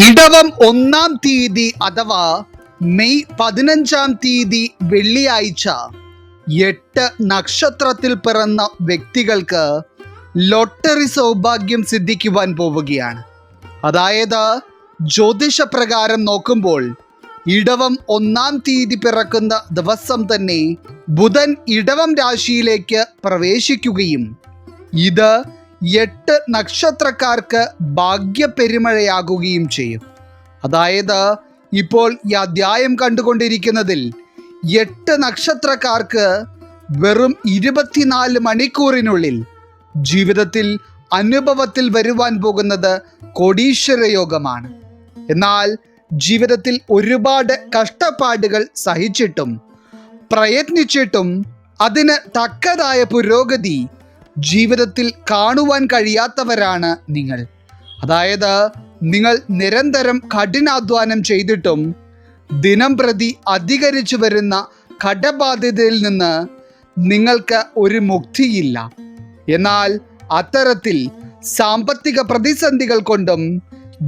ഇടവം 1-ാം തീയതി അഥവാ മെയ് 15-ാം തീയതി വെള്ളിയാഴ്ച 8 നക്ഷത്രത്തിൽ പിറന്ന വ്യക്തികൾക്ക് ലോട്ടറി സൗഭാഗ്യം സിദ്ധിക്കുവാൻ പോവുകയാണ്. അതായത് ജ്യോതിഷപ്രകാരം നോക്കുമ്പോൾ ഇടവം 1-ാം തീയതി പിറക്കുന്ന ദിവസം തന്നെ ബുധൻ ഇടവം രാശിയിലേക്ക് പ്രവേശിക്കുകയും ഇത് 8 നക്ഷത്രക്കാർക്ക് ഭാഗ്യപ്പെരുമഴയാകുകയും ചെയ്യും. അതായത് ഇപ്പോൾ ഈ അധ്യായം കണ്ടുകൊണ്ടിരിക്കുന്നതിൽ 8 നക്ഷത്രക്കാർക്ക് വെറും 24 മണിക്കൂറിനുള്ളിൽ ജീവിതത്തിൽ അനുഭവത്തിൽ വരുവാൻ പോകുന്നത് കോടീശ്വര യോഗമാണ്. എന്നാൽ ജീവിതത്തിൽ ഒരുപാട് കഷ്ടപ്പാടുകൾ സഹിച്ചിട്ടും പ്രയത്നിച്ചിട്ടും അതിന് തക്കതായ പുരോഗതി ജീവിതത്തിൽ കാണുവാൻ കഴിയാത്തവരാണ് നിങ്ങൾ. അതായത് നിങ്ങൾ നിരന്തരം കഠിനാധ്വാനം ചെയ്തിട്ടും ദിനം പ്രതി അധികരിച്ചു വരുന്ന കടബാധ്യതയിൽ നിന്ന് നിങ്ങൾക്ക് ഒരു മുക്തിയില്ല. എന്നാൽ അത്തരത്തിൽ സാമ്പത്തിക പ്രതിസന്ധികൾ കൊണ്ടും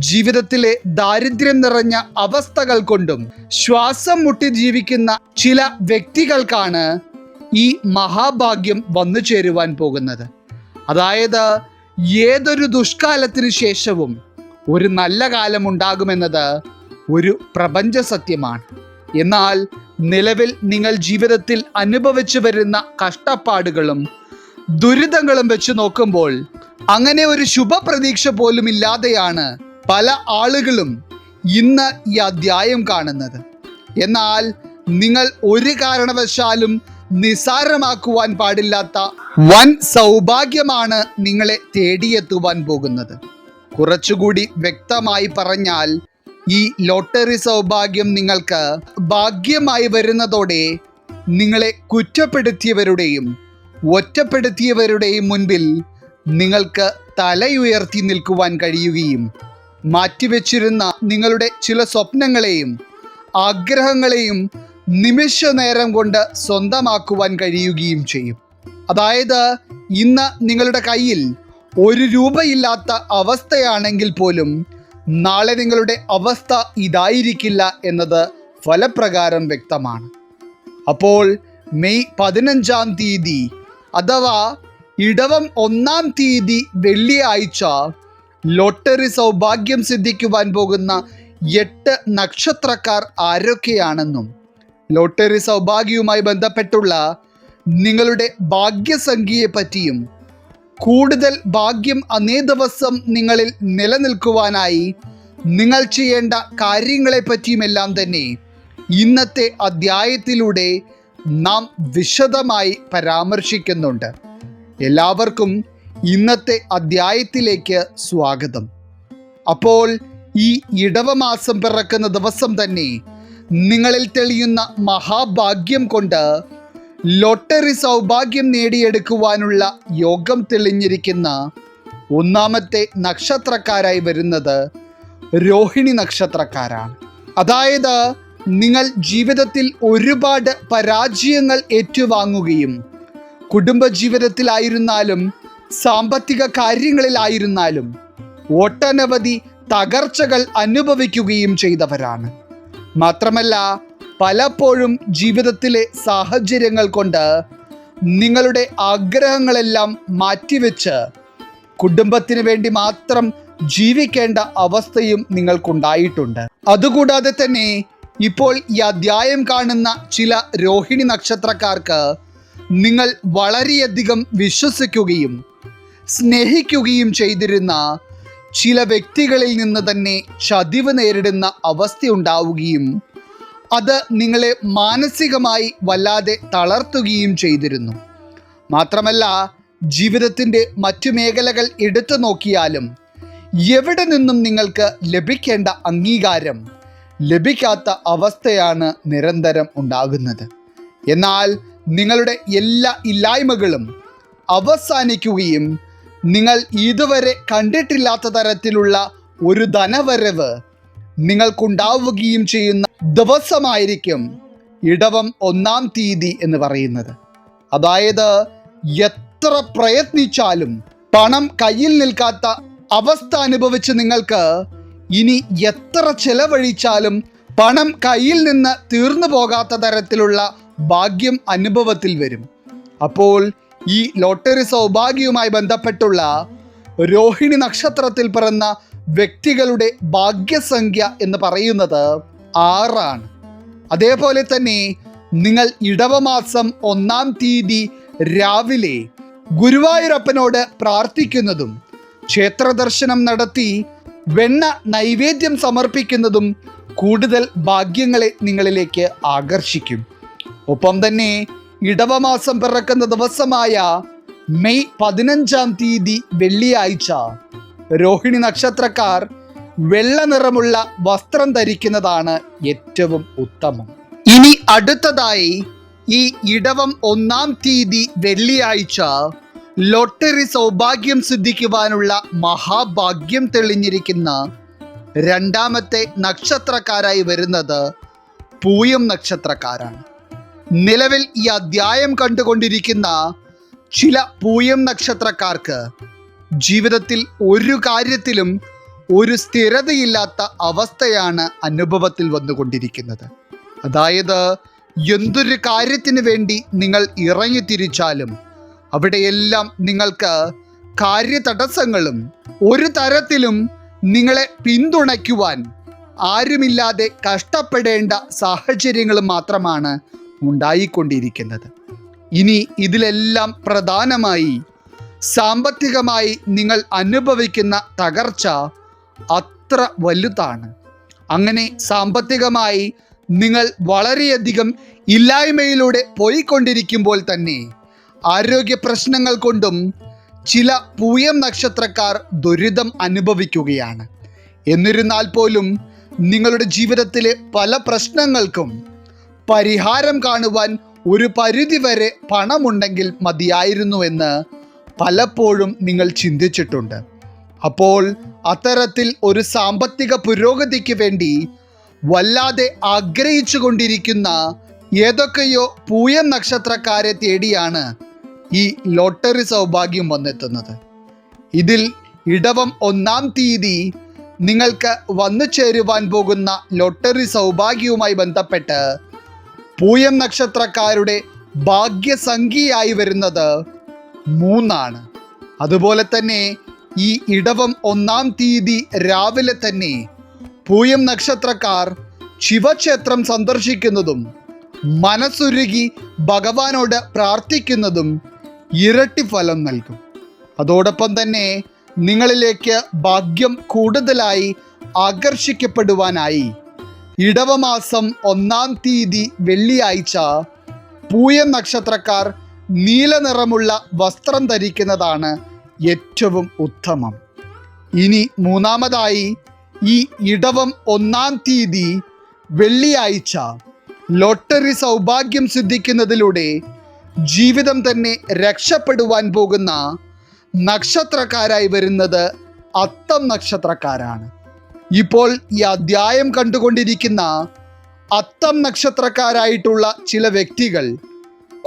ജീവിതത്തിലെ ദാരിദ്ര്യം നിറഞ്ഞ അവസ്ഥകൾ കൊണ്ടും ശ്വാസം മുട്ടി ജീവിക്കുന്ന ചില വ്യക്തികൾക്കാണ് ഈ മഹാഭാഗ്യം വന്നു ചേരുവാൻ പോകുന്നത്. അതായത് ഏതൊരു ദുഷ്കാലത്തിന് ശേഷവും ഒരു നല്ല കാലം ഉണ്ടാകുമെന്നത് ഒരു പ്രപഞ്ച സത്യമാണ്. എന്നാൽ നിലവിൽ നിങ്ങൾ ജീവിതത്തിൽ അനുഭവിച്ചു വരുന്ന കഷ്ടപ്പാടുകളും ദുരിതങ്ങളും വെച്ച് നോക്കുമ്പോൾ അങ്ങനെ ഒരു ശുഭപ്രതീക്ഷ പോലും ഇല്ലാതെയാണ് പല ആളുകളും ഇന്ന് ഈ അധ്യായം കാണുന്നത്. എന്നാൽ നിങ്ങൾ ഒരു കാരണവശാലും നിസാരമാക്കുവാൻ പാടില്ലാത്ത വൻ സൗഭാഗ്യമാണ് നിങ്ങളെ തേടിയെത്തുവാൻ പോകുന്നത്. കുറച്ചുകൂടി വ്യക്തമായി പറഞ്ഞാൽ ഈ ലോട്ടറി സൗഭാഗ്യം നിങ്ങൾക്ക് ഭാഗ്യമായി വരുന്നതോടെ നിങ്ങളെ കുറ്റപ്പെടുത്തിയവരുടെയും ഒറ്റപ്പെടുത്തിയവരുടെയും മുൻപിൽ നിങ്ങൾക്ക് തലയുയർത്തി നിൽക്കുവാൻ കഴിയുകയും മാറ്റിവെച്ചിരുന്ന നിങ്ങളുടെ ചില സ്വപ്നങ്ങളെയും ആഗ്രഹങ്ങളെയും നിമിഷ നേരം കൊണ്ട് സ്വന്തമാക്കുവാൻ കഴിയുകയും ചെയ്യും. അതായത് ഇന്ന് നിങ്ങളുടെ കയ്യിൽ 1 രൂപയില്ലാത്ത അവസ്ഥയാണെങ്കിൽ പോലും നാളെ നിങ്ങളുടെ അവസ്ഥ ഇതായിരിക്കില്ല എന്നത് ഫലപ്രകാരം വ്യക്തമാണ്. അപ്പോൾ മെയ് 15-ാം തീയതി അഥവാ ഇടവം 1-ാം തീയതി വെള്ളിയാഴ്ച ലോട്ടറി സൗഭാഗ്യം സിദ്ധിക്കുവാൻ പോകുന്ന 8 നക്ഷത്രക്കാർ ആരൊക്കെയാണെന്നും ലോട്ടറി സൗഭാഗ്യവുമായി ബന്ധപ്പെട്ടുള്ള നിങ്ങളുടെ ഭാഗ്യസംഖ്യയെ പറ്റിയും കൂടുതൽ ഭാഗ്യം അന്നേ ദിവസം നിങ്ങളിൽ നിലനിൽക്കുവാനായി നിങ്ങൾ ചെയ്യേണ്ട കാര്യങ്ങളെ പറ്റിയുമെല്ലാം തന്നെ ഇന്നത്തെ അധ്യായത്തിലൂടെ നാം വിശദമായി പരാമർശിക്കുന്നുണ്ട്. എല്ലാവർക്കും ഇന്നത്തെ അധ്യായത്തിലേക്ക് സ്വാഗതം. അപ്പോൾ ഈ ഇടവമാസം പിറക്കുന്ന ദിവസം തന്നെ നിങ്ങളിൽ തെളിയുന്ന മഹാഭാഗ്യം കൊണ്ട് ലോട്ടറി സൗഭാഗ്യം നേടിയെടുക്കുവാനുള്ള യോഗം തെളിഞ്ഞിരിക്കുന്ന 1-ാമത്തെ നക്ഷത്രക്കാരായി വരുന്നത് രോഹിണി നക്ഷത്രക്കാരാണ്. അതായത് നിങ്ങൾ ജീവിതത്തിൽ ഒരുപാട് പരാജയങ്ങൾ ഏറ്റുവാങ്ങുകയും കുടുംബജീവിതത്തിലായിരുന്നാലും സാമ്പത്തിക കാര്യങ്ങളിലായിരുന്നാലും ഒട്ടനവധി തകർച്ചകൾ അനുഭവിക്കുകയും ചെയ്തവരാണ്. മാത്രമല്ല പലപ്പോഴും ജീവിതത്തിലെ സാഹചര്യങ്ങൾ കൊണ്ട് നിങ്ങളുടെ ആഗ്രഹങ്ങളെല്ലാം മാറ്റിവെച്ച് കുടുംബത്തിന് വേണ്ടി മാത്രം ജീവിക്കേണ്ട അവസ്ഥയും നിങ്ങൾക്കുണ്ടായിട്ടുണ്ട്. അതുകൂടാതെ തന്നെ ഇപ്പോൾ ഈ അധ്യായം കാണുന്ന ചില രോഹിണി നക്ഷത്രക്കാർക്ക് നിങ്ങൾ വളരെയധികം വിശ്വസിക്കുകയും സ്നേഹിക്കുകയും ചെയ്തിരുന്ന ചില വ്യക്തികളിൽ നിന്ന് തന്നെ ചതിവ് നേരിടുന്ന അവസ്ഥയുണ്ടാവുകയും അത് നിങ്ങളെ മാനസികമായി വല്ലാതെ തളർത്തുകയും ചെയ്തിരുന്നു. മാത്രമല്ല ജീവിതത്തിൻ്റെ മറ്റു മേഖലകൾ എടുത്തു നോക്കിയാലും എവിടെ നിന്നും നിങ്ങൾക്ക് ലഭിക്കേണ്ട അംഗീകാരം ലഭിക്കാത്ത അവസ്ഥയാണ് നിരന്തരം ഉണ്ടാകുന്നത്. എന്നാൽ നിങ്ങളുടെ എല്ലാ ഇല്ലായ്മകളും അവസാനിക്കുകയും നിങ്ങൾ ഇതുവരെ കണ്ടിട്ടില്ലാത്ത തരത്തിലുള്ള ഒരു ധനവരവ് നിങ്ങൾക്കുണ്ടാവുകയും ചെയ്യുന്ന ദിവസമായിരിക്കും ഇടവം 1-ാം തീയതി എന്ന് പറയുന്നത്. അതായത് എത്ര പ്രയത്നിച്ചാലും പണം കയ്യിൽ നിൽക്കാത്ത അവസ്ഥ അനുഭവിച്ച് നിങ്ങൾക്ക് ഇനി എത്ര ചെലവഴിച്ചാലും പണം കയ്യിൽ നിന്ന് തീർന്നു പോകാത്ത തരത്തിലുള്ള ഭാഗ്യം അനുഭവത്തിൽ വരും. അപ്പോൾ ഈ ലോട്ടറി സൗഭാഗ്യവുമായി ബന്ധപ്പെട്ടുള്ള രോഹിണി നക്ഷത്രത്തിൽ പിറന്ന വ്യക്തികളുടെ ഭാഗ്യസംഖ്യ എന്ന് പറയുന്നത് 6. അതേപോലെ തന്നെ നിങ്ങൾ ഇടവമാസം 1-ാം തീയതി രാവിലെ ഗുരുവായൂരപ്പനോട് പ്രാർത്ഥിക്കുന്നതും ക്ഷേത്ര ദർശനം നടത്തി വെണ്ണ നൈവേദ്യം സമർപ്പിക്കുന്നതും കൂടുതൽ ഭാഗ്യങ്ങളെ നിങ്ങളിലേക്ക് ആകർഷിക്കും. ഒപ്പം തന്നെ ഇടവമാസം പിറക്കുന്ന ദിവസമായ മെയ് 15-ാം തീയതി വെള്ളിയാഴ്ച രോഹിണി നക്ഷത്രക്കാർ വെള്ള നിറമുള്ള വസ്ത്രം ധരിക്കുന്നതാണ് ഏറ്റവും ഉത്തമം. ഇനി അടുത്തതായി ഈ ഇടവം 1-ാം തീയതി വെള്ളിയാഴ്ച ലോട്ടറി സൗഭാഗ്യം സിദ്ധിക്കുവാനുള്ള മഹാഭാഗ്യം തെളിഞ്ഞിരിക്കുന്ന 2ാമത്തെ നക്ഷത്രക്കാരായി വരുന്നത് പൂയം നക്ഷത്രക്കാരാണ്. നിലവിൽ ഈ അധ്യായം കണ്ടുകൊണ്ടിരിക്കുന്ന ചില പൂയം നക്ഷത്രക്കാർക്ക് ജീവിതത്തിൽ ഒരു കാര്യത്തിലും ഒരു സ്ഥിരതയില്ലാത്ത അവസ്ഥയാണ് അനുഭവത്തിൽ വന്നുകൊണ്ടിരിക്കുന്നത്. അതായത് എന്തൊരു കാര്യത്തിന് വേണ്ടി നിങ്ങൾ ഇറങ്ങിത്തിരിച്ചാലും അവിടെയെല്ലാം നിങ്ങൾക്ക് കാര്യതടസ്സങ്ങളും ഒരു തരത്തിലും നിങ്ങളെ പിന്തുണയ്ക്കുവാൻ ആരുമില്ലാതെ കഷ്ടപ്പെടേണ്ട സാഹചര്യങ്ങളും മാത്രമാണ് ഉണ്ടായിക്കൊണ്ടിരിക്കുന്നത്. ഇനി ഇതിലെല്ലാം പ്രധാനമായി സാമ്പത്തികമായി നിങ്ങൾ അനുഭവിക്കുന്ന തകർച്ച അത്ര വലുതാണ്. അങ്ങനെ സാമ്പത്തികമായി നിങ്ങൾ വളരെയധികം ഇല്ലായ്മയിലൂടെ പോയിക്കൊണ്ടിരിക്കുമ്പോൾ തന്നെ ആരോഗ്യ പ്രശ്നങ്ങൾ കൊണ്ടും ചില പൂയം നക്ഷത്രക്കാർ ദുരിതം അനുഭവിക്കുകയാണ്. എന്നിരുന്നാൽ പോലും നിങ്ങളുടെ ജീവിതത്തിലെ പല പ്രശ്നങ്ങൾക്കും പരിഹാരം കാണുവാൻ ഒരു പരിധിവരെ പണമുണ്ടെങ്കിൽ മതിയായിരുന്നുവെന്ന് പലപ്പോഴും നിങ്ങൾ ചിന്തിച്ചിട്ടുണ്ട്. അപ്പോൾ അത്തരത്തിൽ ഒരു സാമ്പത്തിക പുരോഗതിക്ക് വേണ്ടി വല്ലാതെ ആഗ്രഹിച്ചു കൊണ്ടിരിക്കുന്ന ഏതൊക്കെയോ പൂയം നക്ഷത്രക്കാരെ തേടിയാണ് ഈ ലോട്ടറി സൗഭാഗ്യം വന്നെത്തുന്നത്. ഇതിൽ ഇടവം 1-ാം തീയതി നിങ്ങൾക്ക് വന്നു ചേരുവാൻ പോകുന്ന ലോട്ടറി സൗഭാഗ്യവുമായി ബന്ധപ്പെട്ട് പൂയം നക്ഷത്രക്കാരുടെ ഭാഗ്യസംഖ്യയായി വരുന്നത് 3. അതുപോലെ തന്നെ ഈ ഇടവം 1-ാം തീയതി രാവിലെ തന്നെ പൂയം നക്ഷത്രക്കാർ ശിവക്ഷേത്രം സന്ദർശിക്കുന്നതും മനസ്സുരുകി ഭഗവാനോട് പ്രാർത്ഥിക്കുന്നതും ഇരട്ടി ഫലം നൽകും. അതോടൊപ്പം തന്നെ നിങ്ങളിലേക്ക് ഭാഗ്യം കൂടുതലായി ആകർഷിക്കപ്പെടുവാനായി ഇടവമാസം 1-ാം തീയതി വെള്ളിയാഴ്ച പൂയം നക്ഷത്രക്കാർ നീല നിറമുള്ള വസ്ത്രം ധരിക്കുന്നതാണ് ഏറ്റവും ഉത്തമം. ഇനി 3ാമതായി ഈ ഇടവം 1-ാം തീയതി വെള്ളിയാഴ്ച ലോട്ടറി സൗഭാഗ്യം സിദ്ധിക്കുന്നതിലൂടെ ജീവിതം തന്നെ രക്ഷപ്പെടുവാൻ പോകുന്ന നക്ഷത്രക്കാരായി വരുന്നത് അത്തം നക്ഷത്രക്കാരാണ്. ഇപ്പോൾ ഈ അധ്യായം കണ്ടുകൊണ്ടിരിക്കുന്ന അത്തം നക്ഷത്രക്കാരായിട്ടുള്ള ചില വ്യക്തികൾ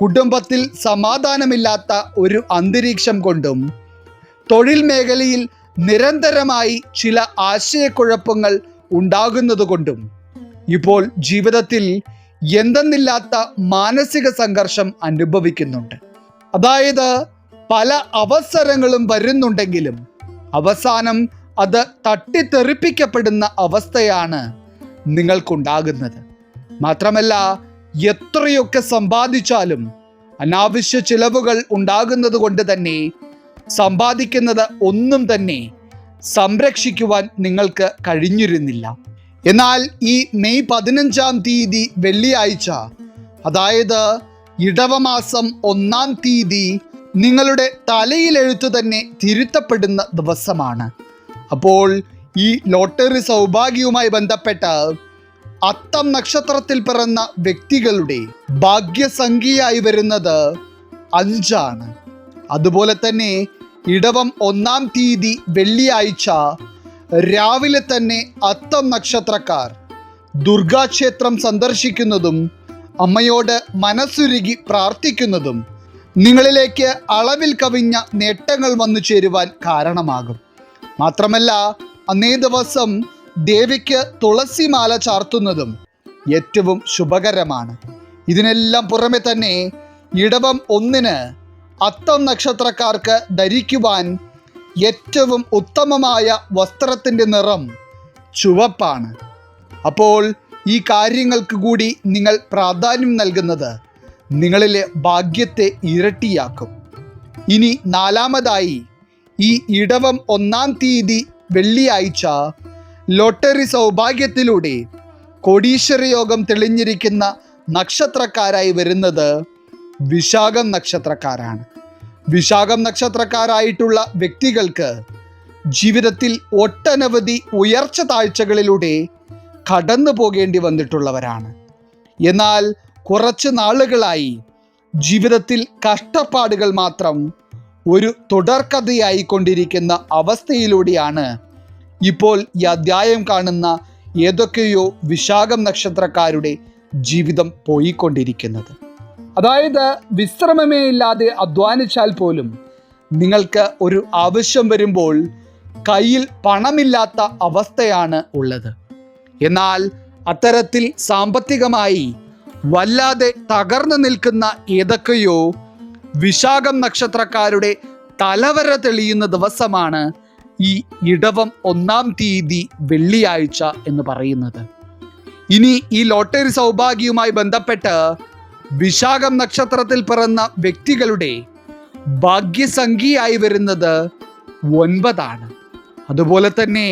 കുടുംബത്തിൽ സമാധാനമില്ലാത്ത ഒരു അന്തരീക്ഷം കൊണ്ടും തൊഴിൽ മേഖലയിൽ നിരന്തരമായി ചില ആശയക്കുഴപ്പങ്ങൾ ഉണ്ടാകുന്നതുകൊണ്ടും ഇപ്പോൾ ജീവിതത്തിൽ എന്തെന്നില്ലാത്ത മാനസിക സംഘർഷം അനുഭവിക്കുന്നുണ്ട്. അതായത് പല അവസരങ്ങളും വരുന്നുണ്ടെങ്കിലും അവസാനം അത് തട്ടിത്തെറിപ്പിക്കപ്പെടുന്ന അവസ്ഥയാണ് നിങ്ങൾക്കുണ്ടാകുന്നത്. മാത്രമല്ല എത്രയൊക്കെ സമ്പാദിച്ചാലും അനാവശ്യ ചിലവുകൾ ഉണ്ടാകുന്നത് കൊണ്ട് തന്നെ സമ്പാദിക്കുന്നത് ഒന്നും തന്നെ സംരക്ഷിക്കുവാൻ നിങ്ങൾക്ക് കഴിഞ്ഞിരുന്നില്ല. എന്നാൽ ഈ മെയ് 15-ാം തീയതി വെള്ളിയാഴ്ച, അതായത് ഇടവമാസം 1-ാം തീയതി നിങ്ങളുടെ തലയിലെഴുത്തു തന്നെ തിരുത്തപ്പെടുന്ന ദിവസമാണ്. അപ്പോൾ ഈ ലോട്ടറി സൗഭാഗ്യവുമായി ബന്ധപ്പെട്ട് അത്തം നക്ഷത്രത്തിൽ പിറന്ന വ്യക്തികളുടെ ഭാഗ്യസംഖ്യയായി വരുന്നത് 5. അതുപോലെ തന്നെ ഇടവം 1-ാം തീയതി വെള്ളിയാഴ്ച രാവിലെ തന്നെ അത്തം നക്ഷത്രക്കാർ ദുർഗാക്ഷേത്രം സന്ദർശിക്കുന്നതും അമ്മയോട് മനസ്സുരുകി പ്രാർത്ഥിക്കുന്നതും നിങ്ങളിലേക്ക് അളവിൽ കവിഞ്ഞ നേട്ടങ്ങൾ വന്നു ചേരുവാൻ കാരണമാകും. മാത്രമല്ല അന്നേ ദിവസം ദേവിക്ക് തുളസിമാല ചാർത്തുന്നതും ഏറ്റവും ശുഭകരമാണ്. ഇതിനെല്ലാം പുറമെ തന്നെ ഇടവം 1 അത്തം നക്ഷത്രക്കാർക്ക് ധരിക്കുവാൻ ഏറ്റവും ഉത്തമമായ വസ്ത്രത്തിൻ്റെ നിറം ചുവപ്പാണ്. അപ്പോൾ ഈ കാര്യങ്ങൾക്ക് കൂടി നിങ്ങൾ പ്രാധാന്യം നൽകുന്നത് നിങ്ങളിലെ ഭാഗ്യത്തെ ഇരട്ടിയാക്കും. ഇനി 4-മതായി ഈ ഇടവം 1-ാം തീയതി വെള്ളിയാഴ്ച ലോട്ടറി സൗഭാഗ്യത്തിലൂടെ കോടീശ്വരയോഗം തെളിഞ്ഞിരിക്കുന്ന നക്ഷത്രക്കാരായി വരുന്നത് വിശാഖം നക്ഷത്രക്കാരാണ്. വിശാഖം നക്ഷത്രക്കാരായിട്ടുള്ള വ്യക്തികൾക്ക് ജീവിതത്തിൽ ഒട്ടനവധി ഉയർച്ച താഴ്ചകളിലൂടെ കടന്നു പോകേണ്ടി വന്നിട്ടുള്ളവരാണ്. എന്നാൽ കുറച്ച് നാളുകളായി ജീവിതത്തിൽ കഷ്ടപ്പാടുകൾ മാത്രം ഒരു തുടർക്കഥയായി കൊണ്ടിരിക്കുന്ന അവസ്ഥയിലൂടെയാണ് ഇപ്പോൾ ഈ അധ്യായം കാണുന്ന ഏതൊക്കെയോ വിശാഖം നക്ഷത്രക്കാരുടെ ജീവിതം പോയിക്കൊണ്ടിരിക്കുന്നത്. അതായത് വിശ്രമമേ ഇല്ലാതെ അധ്വാനിച്ചാൽ പോലും നിങ്ങൾക്ക് ഒരു ആവശ്യം വരുമ്പോൾ കയ്യിൽ പണമില്ലാത്ത അവസ്ഥയാണ് ഉള്ളത്. എന്നാൽ അത്തരത്തിൽ സാമ്പത്തികമായി വല്ലാതെ തകർന്നു നിൽക്കുന്ന ഏതൊക്കെയോ വിശാഖം നക്ഷത്രക്കാരുടെ തലവര തെളിയുന്ന ദിവസമാണ് ഈ ഇടവം 1-ാം തീയതി വെള്ളിയാഴ്ച എന്ന് പറയുന്നത്. ഇനി ഈ ലോട്ടറി സൗഭാഗ്യവുമായി ബന്ധപ്പെട്ട് വിശാഖം നക്ഷത്രത്തിൽ പിറന്ന വ്യക്തികളുടെ ഭാഗ്യസംഖ്യയായി വരുന്നത് 9. അതുപോലെ തന്നെ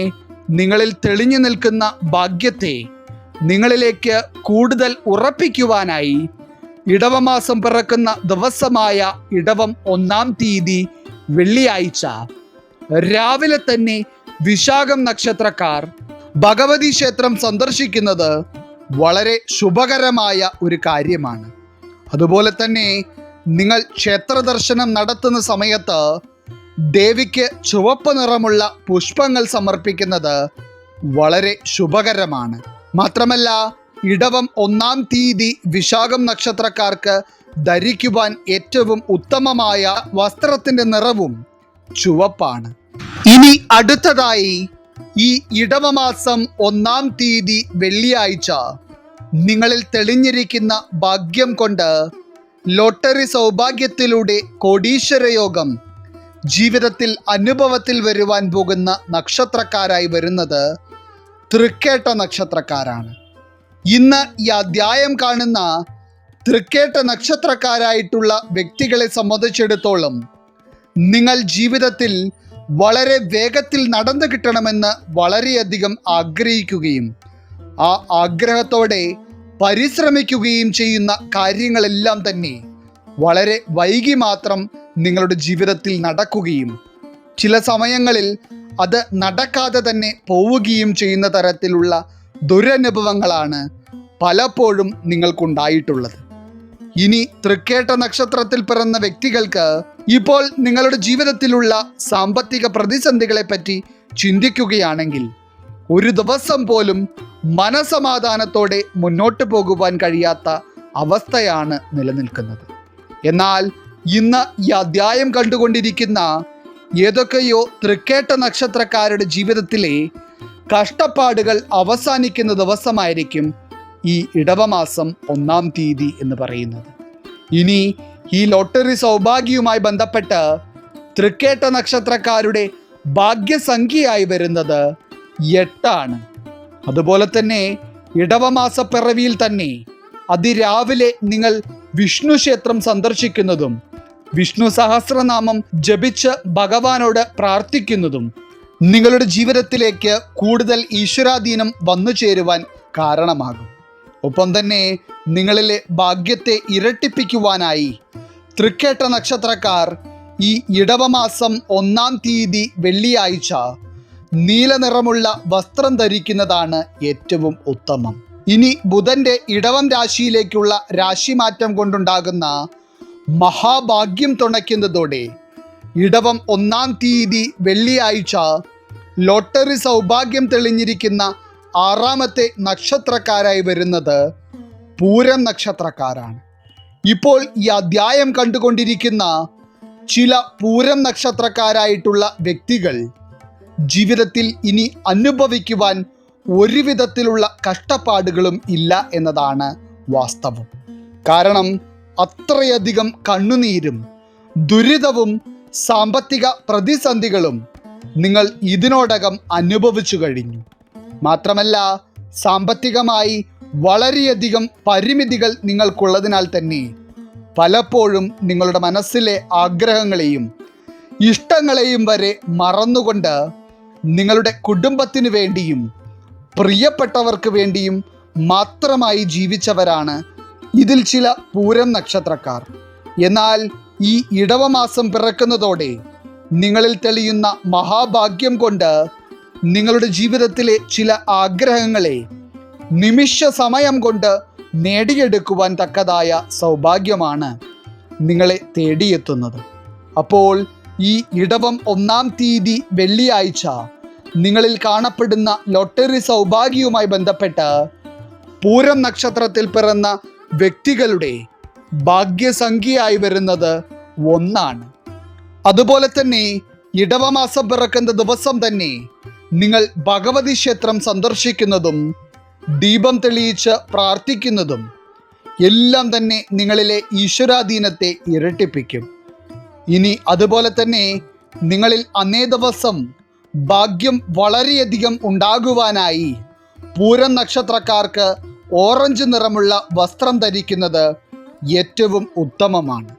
നിങ്ങളിൽ തെളിഞ്ഞു നിൽക്കുന്ന ഭാഗ്യത്തെ നിങ്ങളിലേക്ക് കൂടുതൽ ഉറപ്പിക്കുവാനായി ഇടവമാസം പിറക്കുന്ന ദിവസമായ ഇടവം 1-ാം തീയതി വെള്ളിയാഴ്ച രാവിലെ തന്നെ വിശാഖം നക്ഷത്രക്കാർ ഭഗവതി ക്ഷേത്രം സന്ദർശിക്കുന്നത് വളരെ ശുഭകരമായ ഒരു കാര്യമാണ്. അതുപോലെ തന്നെ നിങ്ങൾ ക്ഷേത്ര ദർശനം നടത്തുന്ന സമയത്ത് ദേവിക്ക് ചുവപ്പ് നിറമുള്ള പുഷ്പങ്ങൾ സമർപ്പിക്കുന്നത് വളരെ ശുഭകരമാണ്. മാത്രമല്ല ഇടവം 1-ാം തീയതി വിശാഖം നക്ഷത്രക്കാർക്ക് ധരിക്കുവാൻ ഏറ്റവും ഉത്തമമായ വസ്ത്രത്തിൻ്റെ നിറവും ചുവപ്പാണ്. ഇനി അടുത്തതായി ഈ ഇടവമാസം 1-ാം തീയതി വെള്ളിയാഴ്ച നിങ്ങളിൽ തെളിഞ്ഞിരിക്കുന്ന ഭാഗ്യം കൊണ്ട് ലോട്ടറി സൗഭാഗ്യത്തിലൂടെ കോടീശ്വരയോഗം ജീവിതത്തിൽ അനുഭവത്തിൽ വരുവാൻ പോകുന്ന നക്ഷത്രക്കാരായി വരുന്നത് തൃക്കേട്ട നക്ഷത്രക്കാരാണ്. ഇന്ന് ഈ അധ്യായം കാണുന്ന തൃക്കേട്ട നക്ഷത്രക്കാരായിട്ടുള്ള വ്യക്തികളെ സംബന്ധിച്ചിടത്തോളം നിങ്ങൾ ജീവിതത്തിൽ വളരെ വേഗത്തിൽ നടന്നു കിട്ടണമെന്ന് വളരെയധികം ആഗ്രഹിക്കുകയും ആ ആഗ്രഹത്തോടെ പരിശ്രമിക്കുകയും ചെയ്യുന്ന കാര്യങ്ങളെല്ലാം തന്നെ വളരെ വൈകി മാത്രം നിങ്ങളുടെ ജീവിതത്തിൽ നടക്കുകയും ചില സമയങ്ങളിൽ അത് നടക്കാതെ തന്നെ പോവുകയും ചെയ്യുന്ന തരത്തിലുള്ള ദുരനുഭവങ്ങളാണ് പലപ്പോഴും നിങ്ങൾക്കുണ്ടായിട്ടുള്ളത്. ഇനി തൃക്കേട്ട നക്ഷത്രത്തിൽ പിറന്ന വ്യക്തികൾക്ക് ഇപ്പോൾ നിങ്ങളുടെ ജീവിതത്തിലുള്ള സാമ്പത്തിക പ്രതിസന്ധികളെ പറ്റി ചിന്തിക്കുകയാണെങ്കിൽ ഒരു ദിവസം പോലും മനസമാധാനത്തോടെ മുന്നോട്ട് പോകുവാൻ കഴിയാത്ത അവസ്ഥയാണ് നിലനിൽക്കുന്നത്. എന്നാൽ ഇന്ന് ഈ അധ്യായം കണ്ടുകൊണ്ടിരിക്കുന്ന ഏതൊക്കെയോ തൃക്കേട്ട നക്ഷത്രക്കാരുടെ ജീവിതത്തിലെ കഷ്ടപ്പാടുകൾ അവസാനിക്കുന്ന ദിവസമായിരിക്കും ഈ ഇടവമാസം 1-ാം തീയതി എന്ന് പറയുന്നത്. ഇനി ഈ ലോട്ടറി സൗഭാഗ്യവുമായി ബന്ധപ്പെട്ട് തൃക്കേട്ട നക്ഷത്രക്കാരുടെ ഭാഗ്യസംഖ്യയായി വരുന്നത് 8. അതുപോലെ തന്നെ ഇടവമാസപ്പിറവിയിൽ തന്നെ അതിരാവിലെ നിങ്ങൾ വിഷ്ണു ക്ഷേത്രം സന്ദർശിക്കുന്നതും വിഷ്ണു സഹസ്രനാമം ജപിച്ച് ഭഗവാനോട് പ്രാർത്ഥിക്കുന്നതും നിങ്ങളുടെ ജീവിതത്തിലേക്ക് കൂടുതൽ ഈശ്വരാധീനം വന്നു ചേരുവാൻ കാരണമാകും. ഒപ്പം തന്നെ നിങ്ങളിലെ ഭാഗ്യത്തെ ഇരട്ടിപ്പിക്കുവാനായി തൃക്കേട്ട നക്ഷത്രക്കാർ ഈ ഇടവമാസം 1-ാം തീയതി വെള്ളിയാഴ്ച നീല നിറമുള്ള വസ്ത്രം ധരിക്കുന്നതാണ് ഏറ്റവും ഉത്തമം. ഇനി ബുധന്റെ ഇടവം രാശിയിലേക്കുള്ള രാശിമാറ്റം കൊണ്ടുണ്ടാകുന്ന മഹാഭാഗ്യം തുണയ്ക്കുന്നതോടെ ഇടവം 1-ാം തീയതി വെള്ളിയാഴ്ച ലോട്ടറി സൗഭാഗ്യം തെളിഞ്ഞിരിക്കുന്ന 6-ാമത്തെ നക്ഷത്രക്കാരായി വരുന്നത് പൂരം നക്ഷത്രക്കാരാണ്. ഇപ്പോൾ ഈ അധ്യായം കണ്ടുകൊണ്ടിരിക്കുന്ന ചില പൂരം നക്ഷത്രക്കാരായിട്ടുള്ള വ്യക്തികൾ ജീവിതത്തിൽ ഇനി അനുഭവിക്കുവാൻ ഒരു വിധത്തിലുള്ള കഷ്ടപ്പാടുകളും ഇല്ല എന്നതാണ് വാസ്തവം. കാരണം അത്രയധികം കണ്ണുനീരും ദുരിതവും സാമ്പത്തിക പ്രതിസന്ധികളും നിങ്ങൾ ഇതിനോടകം അനുഭവിച്ചു കഴിഞ്ഞു. മാത്രമല്ല, സാമ്പത്തികമായി വളരെയധികം പരിമിതികൾ നിങ്ങൾക്കുള്ളതിനാൽ തന്നെ പലപ്പോഴും നിങ്ങളുടെ മനസ്സിലെ ആഗ്രഹങ്ങളെയും ഇഷ്ടങ്ങളെയും വരെ മറന്നുകൊണ്ട് നിങ്ങളുടെ കുടുംബത്തിന് വേണ്ടിയും പ്രിയപ്പെട്ടവർക്ക് വേണ്ടിയും മാത്രമായി ജീവിച്ചവരാണ് ഇതിൽ ചില പൂരം നക്ഷത്രക്കാർ. എന്നാൽ ഈ ഇടവമാസം പിറക്കുന്നതോടെ നിങ്ങളിൽ തെളിയുന്ന മഹാഭാഗ്യം കൊണ്ട് നിങ്ങളുടെ ജീവിതത്തിലെ ചില ആഗ്രഹങ്ങളെ നിമിഷ സമയം കൊണ്ട് നേടിയെടുക്കുവാൻ തക്കതായ സൗഭാഗ്യമാണ് നിങ്ങളെ തേടിയെത്തുന്നത്. അപ്പോൾ ഈ ഇടവം 1-ാം തീയതി വെള്ളിയാഴ്ച നിങ്ങളിൽ കാണപ്പെടുന്ന ലോട്ടറി സൗഭാഗ്യവുമായി ബന്ധപ്പെട്ട് പൂരം നക്ഷത്രത്തിൽ പിറന്ന വ്യക്തികളുടെ ഭാഗ്യസംഖ്യയായി വരുന്നത് 1 അതുപോലെ തന്നെ ഇടവമാസം പിറക്കുന്ന ദിവസം തന്നെ നിങ്ങൾ ഭഗവതി ക്ഷേത്രം സന്ദർശിക്കുന്നതും ദീപം തെളിയിച്ച് പ്രാർത്ഥിക്കുന്നതും എല്ലാം തന്നെ നിങ്ങളിലെ ഈശ്വരാധീനത്തെ ഇരട്ടിപ്പിക്കും. ഇനി അതുപോലെ തന്നെ നിങ്ങളിൽ അന്നേ ദിവസം ഭാഗ്യം വളരെയധികം ഉണ്ടാകുവാനായി പൂരം നക്ഷത്രക്കാർക്ക് ഓറഞ്ച് നിറമുള്ള വസ്ത്രം ധരിക്കുന്നത് ഏറ്റവും ഉത്തമമാണ്.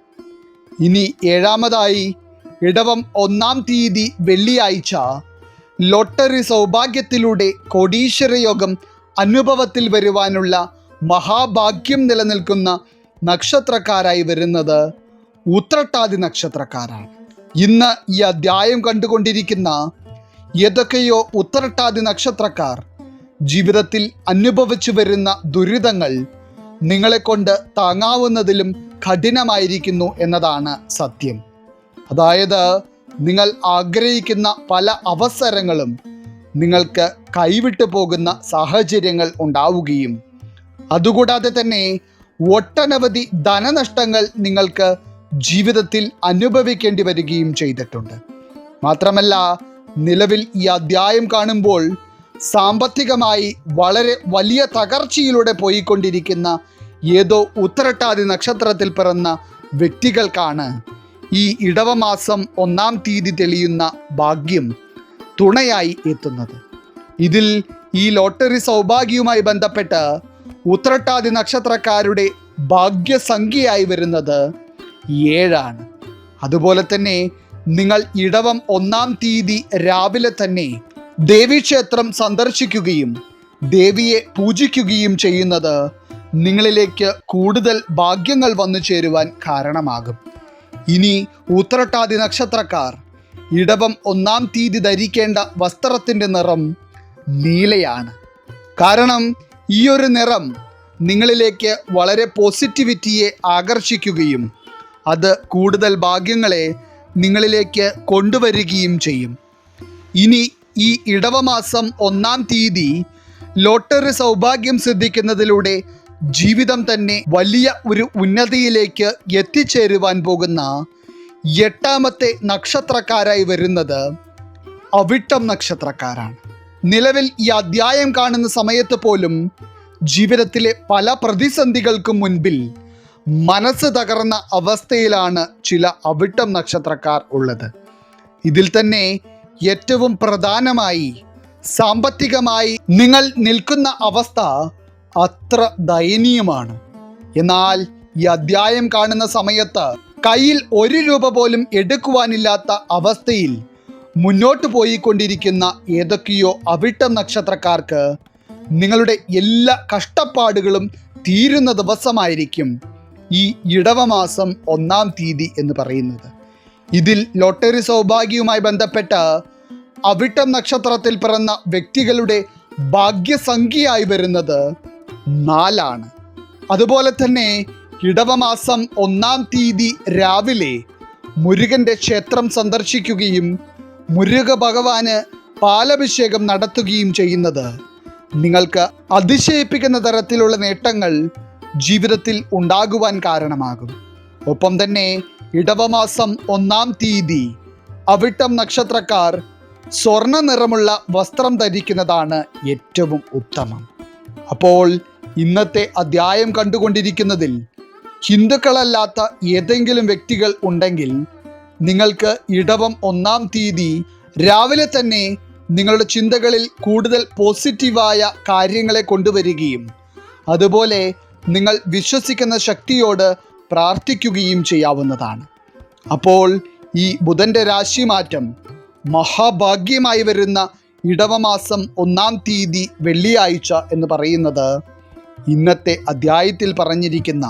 ഇനി 7-മതായി ഇടവം 1-ാം തീയതി വെള്ളിയാഴ്ച ലോട്ടറി സൗഭാഗ്യത്തിലൂടെ കോടീശ്വര യോഗം അനുഭവത്തിൽ വരുവാനുള്ള മഹാഭാഗ്യം നിലനിൽക്കുന്ന നക്ഷത്രക്കാരായി വരുന്നത് ഉത്രട്ടാതി നക്ഷത്രക്കാരാണ്. ഇന്ന് ഈ അധ്യായം കണ്ടുകൊണ്ടിരിക്കുന്ന ഏതൊക്കെയോ ഉത്രട്ടാതി നക്ഷത്രക്കാർ ജീവിതത്തിൽ അനുഭവിച്ചു വരുന്ന ദുരിതങ്ങൾ നിങ്ങളെ കൊണ്ട് താങ്ങാവുന്നതിലും കഠിനമായിരിക്കുന്നു എന്നതാണ് സത്യം. അതായത് നിങ്ങൾ ആഗ്രഹിക്കുന്ന പല അവസരങ്ങളും നിങ്ങൾക്ക് കൈവിട്ടു പോകുന്ന സാഹചര്യങ്ങൾ ഉണ്ടാവുകയും അതുകൂടാതെ തന്നെ ഒട്ടനവധി ധനനഷ്ടങ്ങൾ നിങ്ങൾക്ക് ജീവിതത്തിൽ അനുഭവിക്കേണ്ടി വരികയും ചെയ്തിട്ടുണ്ട്. മാത്രമല്ല, നിലവിൽ ഈ അധ്യായം കാണുമ്പോൾ സാമ്പത്തികമായി വളരെ വലിയ തകർച്ചയിലൂടെ പോയിക്കൊണ്ടിരിക്കുന്ന ഏതോ ഉത്രട്ടാതി നക്ഷത്രത്തിൽ പിറന്ന വ്യക്തികൾക്കാണ് ഈ ഇടവമാസം 1-ാം തീയതി തെളിയുന്ന ഭാഗ്യം തുണയായി എത്തുന്നത്. ഇതിൽ ഈ ലോട്ടറി സൗഭാഗ്യവുമായി ബന്ധപ്പെട്ട് ഉത്രട്ടാതി നക്ഷത്രക്കാരുടെ ഭാഗ്യസംഖ്യയായി വരുന്നത് 7. അതുപോലെ തന്നെ നിങ്ങൾ ഇടവം 1-ാം തീയതി രാവിലെ തന്നെ ദേവീക്ഷേത്രം സന്ദർശിക്കുകയും ദേവിയെ പൂജിക്കുകയും ചെയ്യുന്നത് നിങ്ങളിലേക്ക് കൂടുതൽ ഭാഗ്യങ്ങൾ വന്നു ചേരുവാൻ കാരണമാകും. ഇനി ഉത്രട്ടാതി നക്ഷത്രക്കാർ ഇടവം 1-ാം തീയതി ധരിക്കേണ്ട വസ്ത്രത്തിൻ്റെ നിറം നീലയാണ്. കാരണം ഈ ഒരു നിറം നിങ്ങളിലേക്ക് വളരെ പോസിറ്റിവിറ്റിയെ ആകർഷിക്കുകയും അത് കൂടുതൽ ഭാഗ്യങ്ങളെ നിങ്ങളിലേക്ക് കൊണ്ടുവരികയും ചെയ്യും. ഇനി ഈ ഇടവമാസം 1-ാം തീയതി ലോട്ടറി സൗഭാഗ്യം സിദ്ധിക്കുന്നതിലൂടെ ജീവിതം തന്നെ വലിയ ഒരു ഉന്നതിയിലേക്ക് എത്തിച്ചേരുവാൻ പോകുന്ന 8-മത്തെ നക്ഷത്രക്കാരായി വരുന്നത് അവിട്ടം നക്ഷത്രക്കാരാണ്. നിലവിൽ ഈ അധ്യായം കാണുന്ന സമയത്ത് പോലും ജീവിതത്തിലെ പല പ്രതിസന്ധികൾക്കും മുൻപിൽ മനസ്സ് തകർന്ന അവസ്ഥയിലാണ് ചില അവിട്ടം നക്ഷത്രക്കാർ ഉള്ളത്. ഇതിൽ തന്നെ ഏറ്റവും പ്രധാനമായി സാമ്പത്തികമായി നിങ്ങൾ നിൽക്കുന്ന അവസ്ഥ അത്ര ദയനീയമാണ്. എന്നാൽ ഈ അധ്യായം കാണുന്ന സമയത്ത് കയ്യിൽ 1 രൂപ പോലും എടുക്കുവാനില്ലാത്ത അവസ്ഥയിൽ മുന്നോട്ട് പോയിക്കൊണ്ടിരിക്കുന്ന ഏതൊക്കെയോ അവിട്ടം നക്ഷത്രക്കാർക്ക് നിങ്ങളുടെ എല്ലാ കഷ്ടപ്പാടുകളും തീരുന്ന ദിവസമായിരിക്കും ഈ ഇടവമാസം 1-ാം തീയതി എന്ന് പറയുന്നത്. ഇതിൽ ലോട്ടറി സൗഭാഗ്യവുമായി ബന്ധപ്പെട്ട് അവിട്ടം നക്ഷത്രത്തിൽ പിറന്ന വ്യക്തികളുടെ ഭാഗ്യസംഖ്യയായി വരുന്നത് 4. അതുപോലെ തന്നെ ഇടവമാസം 1-ാം തീയതി രാവിലെ മുരുകൻ്റെ ക്ഷേത്രം സന്ദർശിക്കുകയും മുരുക ഭഗവാന് പാലഭിഷേകം നടത്തുകയും ചെയ്യുന്നത് നിങ്ങൾക്ക് അതിശയിപ്പിക്കുന്ന തരത്തിലുള്ള നേട്ടങ്ങൾ ജീവിതത്തിൽ ഉണ്ടാകുവാൻ കാരണമാകും. ഒപ്പം തന്നെ ഇടവമാസം 1-ാം തീയതി അവിട്ടം നക്ഷത്രക്കാർ സ്വർണ്ണ നിറമുള്ള വസ്ത്രം ധരിക്കുന്നതാണ് ഏറ്റവും ഉത്തമം. അപ്പോൾ ഇന്നത്തെ അധ്യായം കണ്ടുകൊണ്ടിരിക്കുന്നതിൽ ഹിന്ദുക്കളല്ലാത്ത ഏതെങ്കിലും വ്യക്തികൾ ഉണ്ടെങ്കിൽ നിങ്ങൾക്ക് ഇടവം 1-ാം തീയതി രാവിലെ തന്നെ നിങ്ങളുടെ ചിന്തകളിൽ കൂടുതൽ പോസിറ്റീവായ കാര്യങ്ങളെ കൊണ്ടുവരികയും അതുപോലെ നിങ്ങൾ വിശ്വസിക്കുന്ന ശക്തിയോട് പ്രാർത്ഥിക്കുകയും ചെയ്യാവുന്നതാണ്. അപ്പോൾ ഈ ബുധൻ്റെ രാശിമാറ്റം മഹാഭാഗ്യമായി വരുന്ന ഇടവമാസം 1-ാം തീയതി വെള്ളിയാഴ്ച എന്ന് പറയുന്നത് ഇന്നത്തെ അധ്യായത്തിൽ പറഞ്ഞിരിക്കുന്ന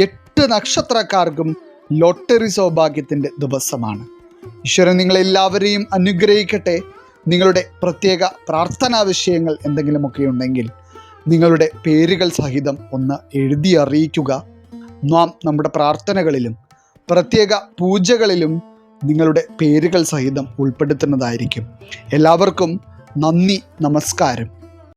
8 നക്ഷത്രക്കാർക്കും ലോട്ടറി സൗഭാഗ്യത്തിൻ്റെ ദിവസമാണ്. ഈശ്വരൻ നിങ്ങളെല്ലാവരെയും അനുഗ്രഹിക്കട്ടെ. നിങ്ങളുടെ പ്രത്യേക പ്രാർത്ഥനാ വിഷയങ്ങൾ എന്തെങ്കിലുമൊക്കെ ഉണ്ടെങ്കിൽ നിങ്ങളുടെ പേരുകൾ സഹിതം ഒന്ന് എഴുതി അറിയിക്കുക. നാം നമ്മുടെ പ്രാർത്ഥനകളിലും പ്രത്യേക പൂജകളിലും നിങ്ങളുടെ പേരുകൾ സഹിതം ഉൾപ്പെടുത്തുന്നതായിരിക്കും. എല്ലാവർക്കും നന്ദി, നമസ്കാരം.